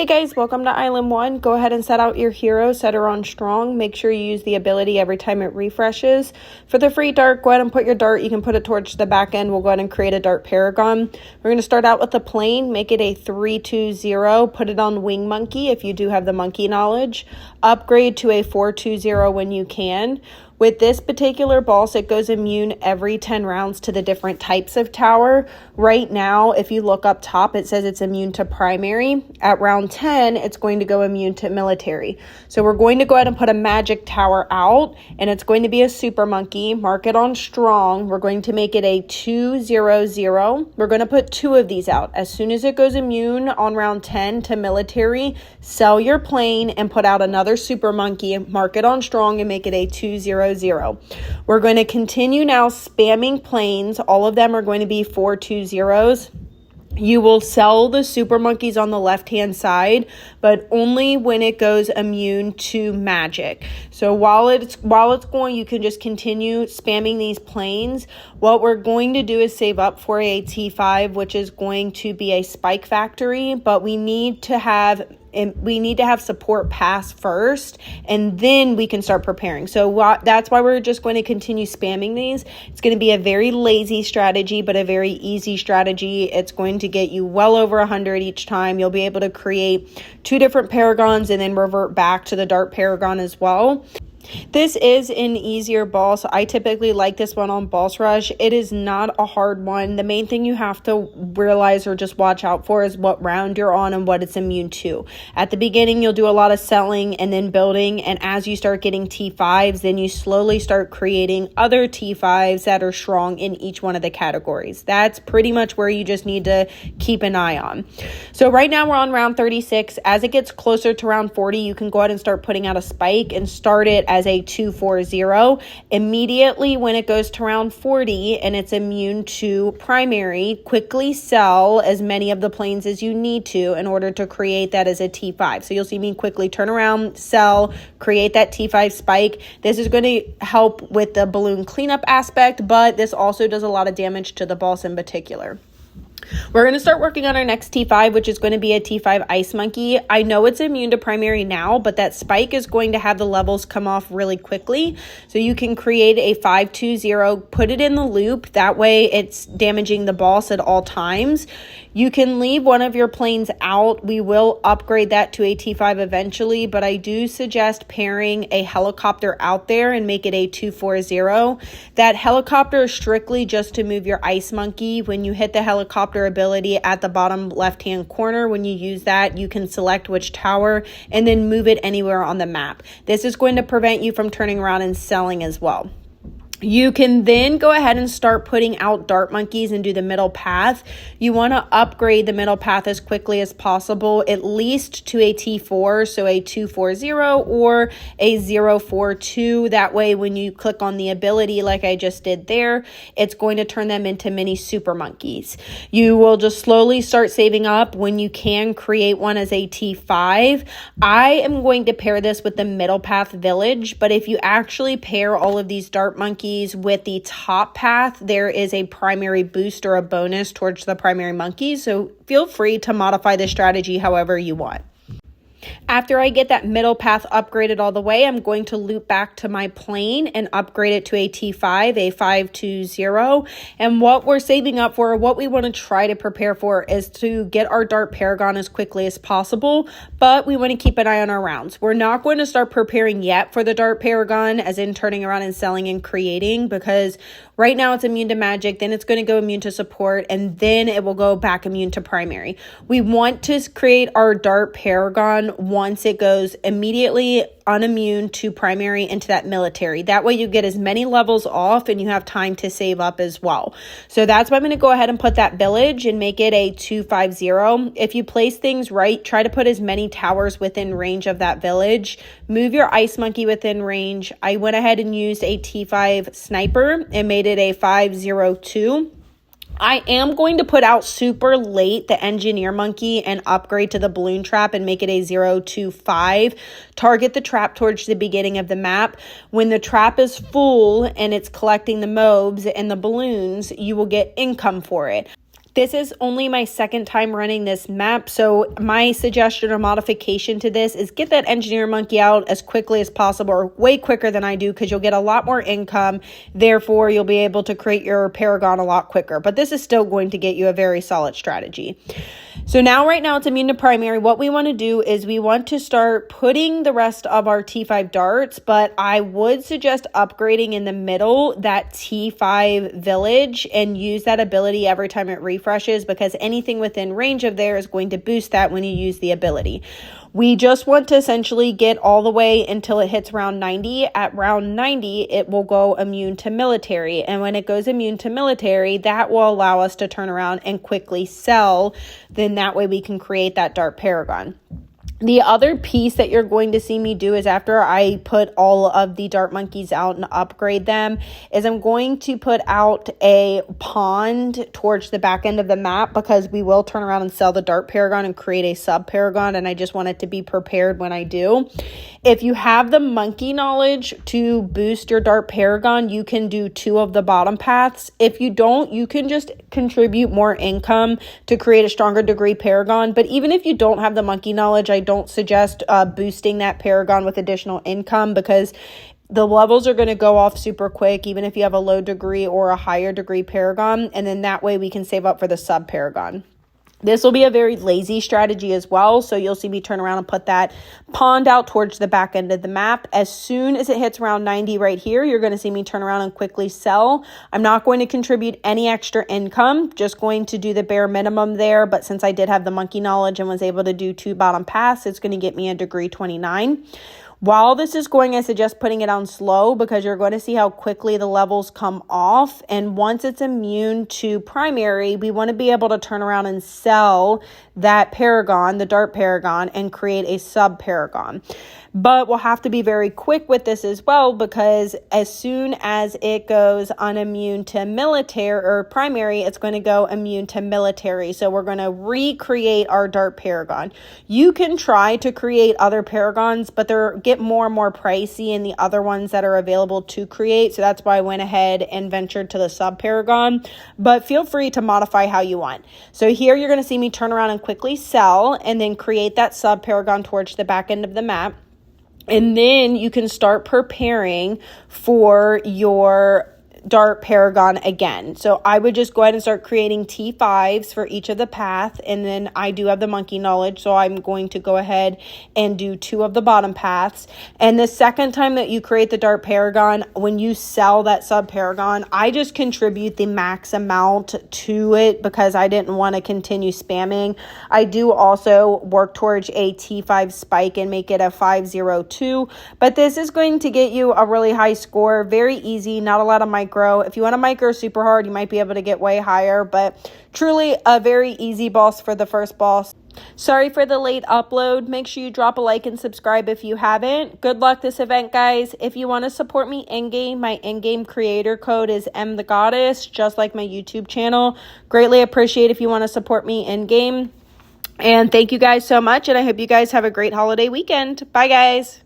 Hey guys, welcome to Island 1. Go ahead and set out your hero, set her on strong. Make sure you use the ability every time it refreshes. For the free dart, go ahead and put your dart. You can put it towards the back end. We'll go ahead and create a dart Paragon. We're going to start out with the plane, make it a 3-2-0. Put it on Wing Monkey if you do have the monkey knowledge. Upgrade to a 4-2-0 when you can. With this particular boss, it goes immune every 10 rounds to the different types of tower. Right now, if you look up top, it says it's immune to primary. At round 10, it's going to go immune to military. So we're going to go ahead and put a magic tower out, and it's going to be a super monkey. Mark it on strong. We're going to make it a 2-0-0. We're going to put 2 of these out. As soon as it goes immune on round 10 to military, sell your plane and put out another super monkey. Mark it on strong and make it a 2-0-0. We're going to continue now spamming planes. All of them are going to be 4-2-0s. You will sell the super monkeys on the left-hand side, but only when it goes immune to magic. So while it's going, you can just continue spamming these planes. What we're going to do is save up for a T5, which is going to be a spike factory, but we need to have support pass first, and then we can start preparing. So that's why we're just going to continue spamming these. It's going to be a very lazy strategy, but a very easy strategy. It's going to get you well over 100 each time. You'll be able to create 2 different Paragons and then revert back to the Dart Paragon as well. This is an easier boss. I typically like this one on boss rush. It is not a hard one. The main thing you have to realize or just watch out for is what round you're on and what it's immune to. At the beginning, you'll do a lot of selling and then building, and as you start getting T5s, then you slowly start creating other T5s that are strong in each one of the categories. That's pretty much where you just need to keep an eye on. So right now we're on round 36. As it gets closer to round 40, you can go ahead and start putting out a spike and start it as a 2-4-0. Immediately when it goes to round 40 and it's immune to primary, quickly sell as many of the planes as you need to in order to create that as a T5. So you'll see me quickly turn around, sell, create that T5 spike. This is going to help with the balloon cleanup aspect, but this also does a lot of damage to the boss in particular. We're going to start working on our next T5, which is going to be a T5 Ice Monkey. I know it's immune to primary now, but that spike is going to have the levels come off really quickly. So you can create a 5-2-0, put it in the loop. That way it's damaging the boss at all times. You can leave one of your planes out. We will upgrade that to a T5 eventually, but I do suggest pairing a helicopter out there and make it a 2-4-0. That helicopter is strictly just to move your Ice Monkey. When you hit the helicopter ability at the bottom left-hand corner, when you use that, you can select which tower and then move it anywhere on the map. This is going to prevent you from turning around and selling as well. You can then go ahead and start putting out dart monkeys and do the middle path. You want to upgrade the middle path as quickly as possible, at least to a T4, so a 2-4-0 or a 0-4-2. That way, when you click on the ability like I just did there, it's going to turn them into mini super monkeys. You will just slowly start saving up. When you can, create one as a T5. I am going to pair this with the middle path village, but if you actually pair all of these dart monkeys with the top path, there is a primary boost or a bonus towards the primary monkeys. So feel free to modify the strategy however you want. After I get that middle path upgraded all the way, I'm going to loop back to my plane and upgrade it to a T5, a 5-2-0. And what we're saving up for, what we want to try to prepare for, is to get our Dart Paragon as quickly as possible, but we want to keep an eye on our rounds. We're not going to start preparing yet for the Dart Paragon, as in turning around and selling and creating, because right now it's immune to magic, then it's going to go immune to support, and then it will go back immune to primary. We want to create our Dart Paragon once it goes immediately unimmune to primary into that military. That way you get as many levels off and you have time to save up as well. So that's why I'm going to go ahead and put that village and make it a 2-5-0. If you place things right, try to put as many towers within range of that village. Move your Ice Monkey within range. I went ahead and used a T5 sniper and made it a 5-0-2. I am going to put out super late the engineer monkey and upgrade to the balloon trap and make it a 0-2-5. Target the trap towards the beginning of the map. When the trap is full and it's collecting the mobs and the balloons, you will get income for it. This is only my second time running this map, so my suggestion or modification to this is get that engineer monkey out as quickly as possible, or way quicker than I do, because you'll get a lot more income. Therefore, you'll be able to create your Paragon a lot quicker. But this is still going to get you a very solid strategy. So now, right now, it's immune to primary. What we want to do is we want to start putting the rest of our T5 darts, but I would suggest upgrading in the middle that T5 village and use that ability every time it refreshes, because anything within range of there is going to boost that when you use the ability. We just want to essentially get all the way until it hits round 90. At round 90, it will go immune to military. And when it goes immune to military, that will allow us to turn around and quickly sell. Then that way we can create that Dart Paragon. The other piece that you're going to see me do is, after I put all of the dart monkeys out and upgrade them, is I'm going to put out a pond towards the back end of the map, because we will turn around and sell the Dart Paragon and create a sub Paragon, and I just want it to be prepared when I do. If you have the monkey knowledge to boost your Dart Paragon, you can do 2 of the bottom paths. If you don't, you can just contribute more income to create a stronger degree Paragon. But even if you don't have the monkey knowledge, I don't suggest boosting that Paragon with additional income, because the levels are going to go off super quick, even if you have a low degree or a higher degree Paragon. And then that way we can save up for the sub Paragon. This will be a very lazy strategy as well, so you'll see me turn around and put that pond out towards the back end of the map. As soon as it hits round 90 right here, you're going to see me turn around and quickly sell. I'm not going to contribute any extra income, just going to do the bare minimum there, but since I did have the monkey knowledge and was able to do 2 bottom paths, it's going to get me a degree 29. While this is going, I suggest putting it on slow, because you're going to see how quickly the levels come off. And once it's immune to primary, we want to be able to turn around and sell that Paragon, the Dart Paragon, and create a sub Paragon. But we'll have to be very quick with this as well, because as soon as it goes unimmune to military or primary, it's going to go immune to military. So we're going to recreate our Dart Paragon. You can try to create other Paragons, but they get more and more pricey in the other ones that are available to create. So that's why I went ahead and ventured to the sub Paragon. But feel free to modify how you want. So here you're going to see me turn around and quickly sell, and then create that sub Paragon towards the back end of the map. And then you can start preparing for your Dart Paragon again. So I would just go ahead and start creating T5s for each of the path. And then I do have the monkey knowledge, so I'm going to go ahead and do 2 of the bottom paths. And the second time that you create the Dart Paragon, when you sell that sub Paragon, I just contribute the max amount to it, because I didn't want to continue spamming. I do also work towards a T5 spike and make it a 502, but this is going to get you a really high score. Very easy, not a lot of micro. If you want to micro super hard, you might be able to get way higher, but truly a very easy boss for the first boss. Sorry for the late upload. Make sure you drop a like and subscribe if you haven't. Good luck this event, guys. If you want to support me in-game, my in-game creator code is mthegoddess, just like my YouTube channel. Greatly appreciate if you want to support me in-game. And thank you guys so much, and I hope you guys have a great holiday weekend. Bye, guys.